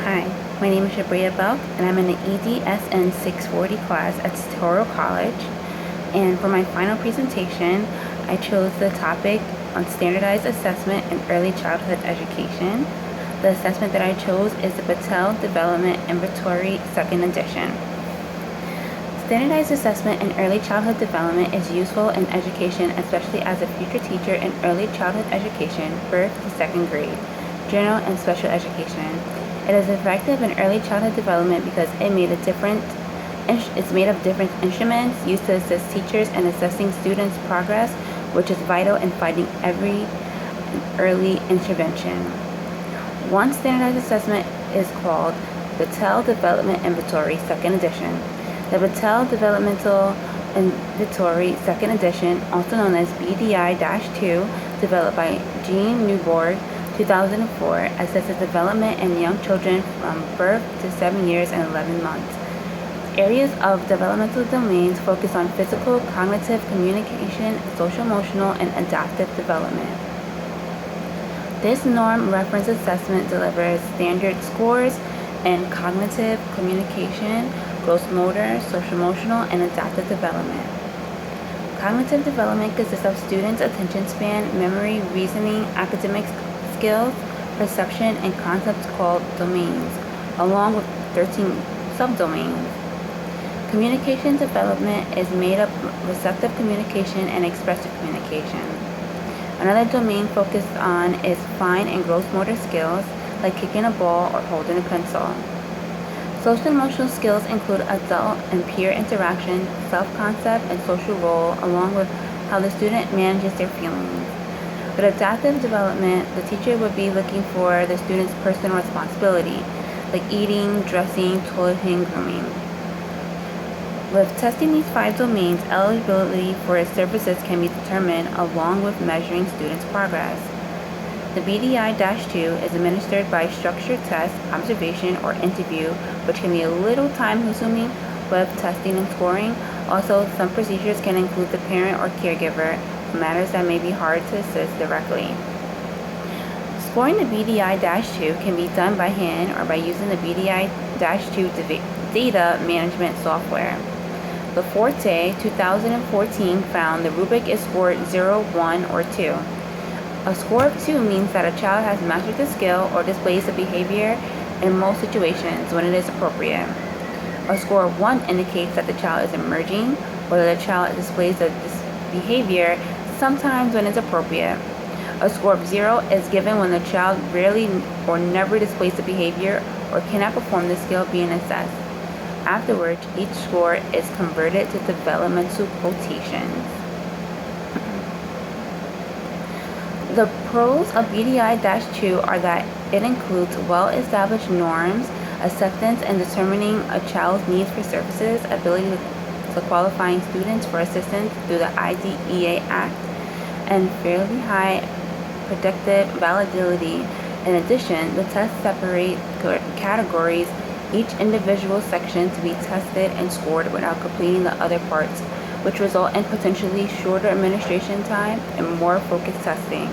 Hi, my name is Shabria Belk, and I'm in the Edsn 640 class at Touro College. And for my final presentation, I chose the topic on standardized assessment in early childhood education. The assessment that I chose is the Patel Development Inventory 2nd edition. Standardized assessment in early childhood development is useful in education, especially as a future teacher in early childhood education, first to second grade, general and special education. It is effective in early childhood development because it's made of different instruments used to assist teachers in assessing students' progress, which is vital in finding every early intervention. One standardized assessment is called Patel Development Inventory 2nd edition. The Patel Developmental Inventory 2nd edition, also known as BDI-2, developed by Jean Newborg, 2004, assesses development in young children from birth to 7 years and 11 months. Areas of developmental domains focus on physical, cognitive, communication, social-emotional, and adaptive development. This norm reference assessment delivers standard scores in cognitive, communication, gross motor, social-emotional, and adaptive development. Cognitive development consists of students' attention span, memory, reasoning, academic skills, perception, and concepts called domains, along with 13 subdomains. Communication development is made up of receptive communication and expressive communication. Another domain focused on is fine and gross motor skills, like kicking a ball or holding a pencil. Social emotional skills include adult and peer interaction, self-concept, and social role, along with how the student manages their feelings. With adaptive development, the teacher would be looking for the student's personal responsibility, like eating, dressing, toileting, grooming. With testing these 5 domains, eligibility for services can be determined along with measuring students' progress. The BDI-2 is administered by structured test, observation, or interview, which can be a little time-consuming with testing and scoring. Also, some procedures can include the parent or caregiver, matters that may be hard to assist directly. Scoring the BDI-2 can be done by hand or by using the BDI-2 data management software. The Forte 2014 found the rubric is scored 0, 1, or 2. A score of 2 means that a child has mastered the skill or displays the behavior in most situations when it is appropriate. A score of 1 indicates that the child is emerging, or that the child displays the behavior sometimes when it's appropriate. A score of 0 is given when the child rarely or never displays the behavior or cannot perform the skill being assessed. Afterwards, each score is converted to developmental quotations. The pros of BDI-2 are that it includes well-established norms, acceptance and determining a child's needs for services, ability to qualifying students for assistance through the IDEA Act, and fairly high predictive validity. In addition, the tests separate categories, each individual section to be tested and scored without completing the other parts, which result in potentially shorter administration time and more focused testing.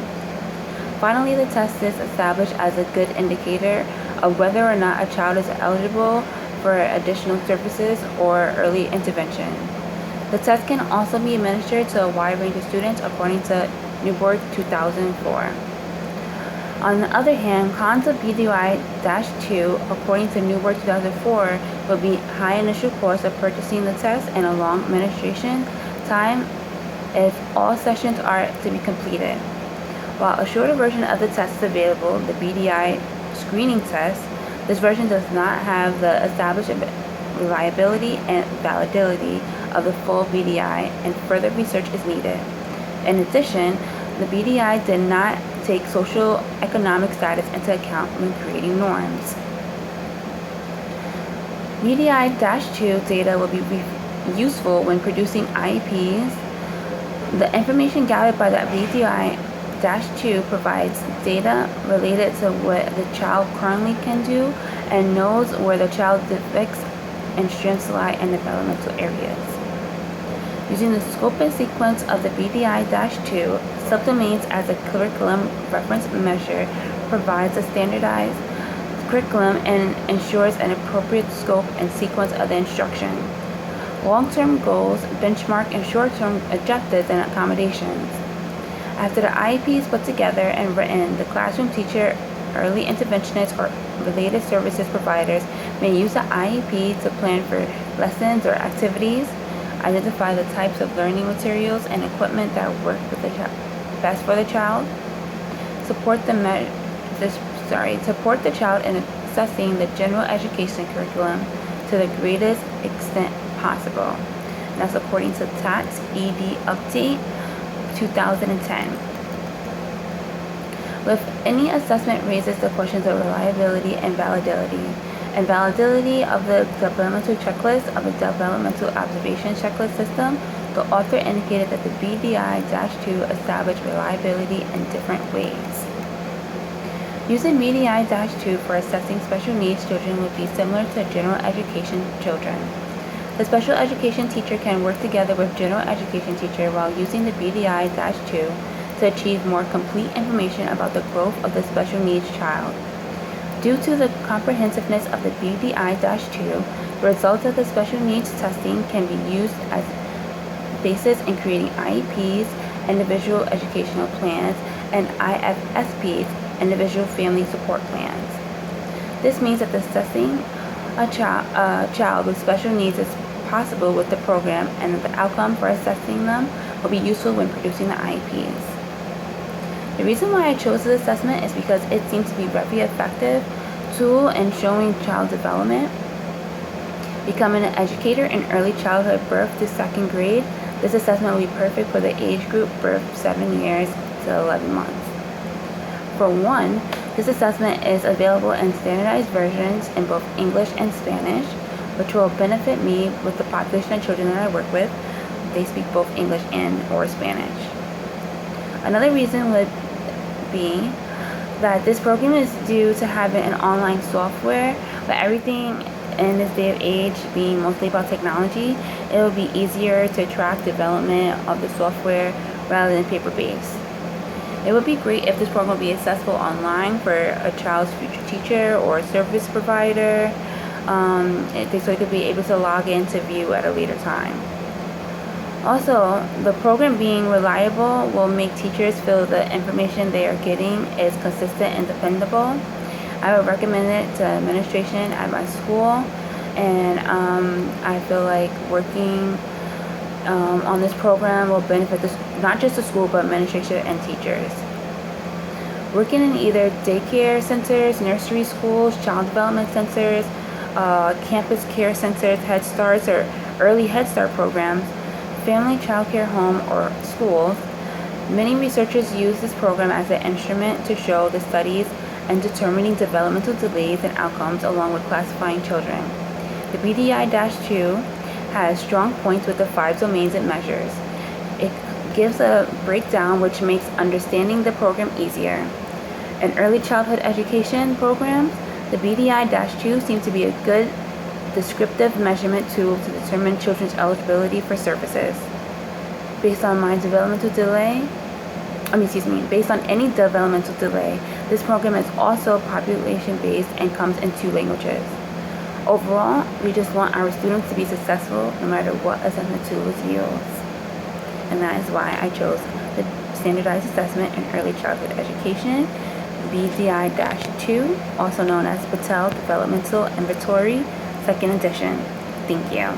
Finally, the test is established as a good indicator of whether or not a child is eligible for additional services or early intervention. The test can also be administered to a wide range of students according to Newborg 2004. On the other hand, cons of BDI-2, according to Newborg 2004, would be high initial cost of purchasing the test and a long administration time if all sessions are to be completed. While a shorter version of the test is available, the BDI screening test, this version does not have the established reliability and validity of the full BDI, and further research is needed. In addition, the BDI did not take social economic status into account when creating norms. BDI-2 data will be useful when producing IEPs. The information gathered by the BDI-2 provides data related to what the child currently can do and knows where the child's defects and strengths lie in developmental areas. Using the scope and sequence of the BDI-2, subdomains as a curriculum reference measure provides a standardized curriculum and ensures an appropriate scope and sequence of the instruction. Long-term goals benchmark and short-term objectives and accommodations. After the IEP is put together and written, the classroom teacher, early interventionists, or related services providers may use the IEP to plan for lessons or activities, identify the types of learning materials and equipment that work with the best for the child, support the child in assessing the general education curriculum to the greatest extent possible. And that's according to TATS ED Update 2010. With any assessment raises the questions of reliability and validity. And validity of the developmental checklist of the developmental observation checklist system, the author indicated that the BDI-2 established reliability in different ways. Using BDI-2 for assessing special needs children would be similar to general education children. The special education teacher can work together with general education teacher while using the BDI-2 to achieve more complete information about the growth of the special needs child. Due to the comprehensiveness of the BDI-2, the results of the special needs testing can be used as basis in creating IEPs, individual educational plans, and IFSPs, individual family support plans. This means that assessing a child with special needs is possible with the program, and the outcome for assessing them will be useful when producing the IEPs. The reason why I chose this assessment is because it seems to be a very effective tool in showing child development. Becoming an educator in early childhood birth to second grade, this assessment will be perfect for the age group birth 7 years to 11 months. For one, this assessment is available in standardized versions in both English and Spanish, which will benefit me with the population of children that I work with. They speak both English and or Spanish. Another reason would be that this program is due to having an online software, but everything in this day of age being mostly about technology, it will be easier to track development of the software rather than paper-based. It would be great if this program would be accessible online for a child's future teacher or service provider, so they could be able to log in to view at a later time. Also, the program being reliable will make teachers feel the information they are getting is consistent and dependable. I would recommend it to administration at my school, and I feel like working on this program will benefit not just the school, but administration and teachers. Working in either daycare centers, nursery schools, child development centers, campus care centers, Head Starts, or early Head Start programs, family child care home, or schools, many researchers use this program as an instrument to show the studies and determining developmental delays and outcomes along with classifying children. The BDI-2 has strong points with the 5 domains it measures. It gives a breakdown which makes understanding the program easier. In early childhood education programs, the BDI-2 seems to be a good descriptive measurement tool to determine children's eligibility for services. Based on any developmental delay, this program is also population-based and comes in 2 languages. Overall, we just want our students to be successful no matter what assessment tools used. And that is why I chose the Standardized Assessment in Early Childhood Education, BDI-2, also known as Patel Developmental Inventory, 2nd edition. Thank you.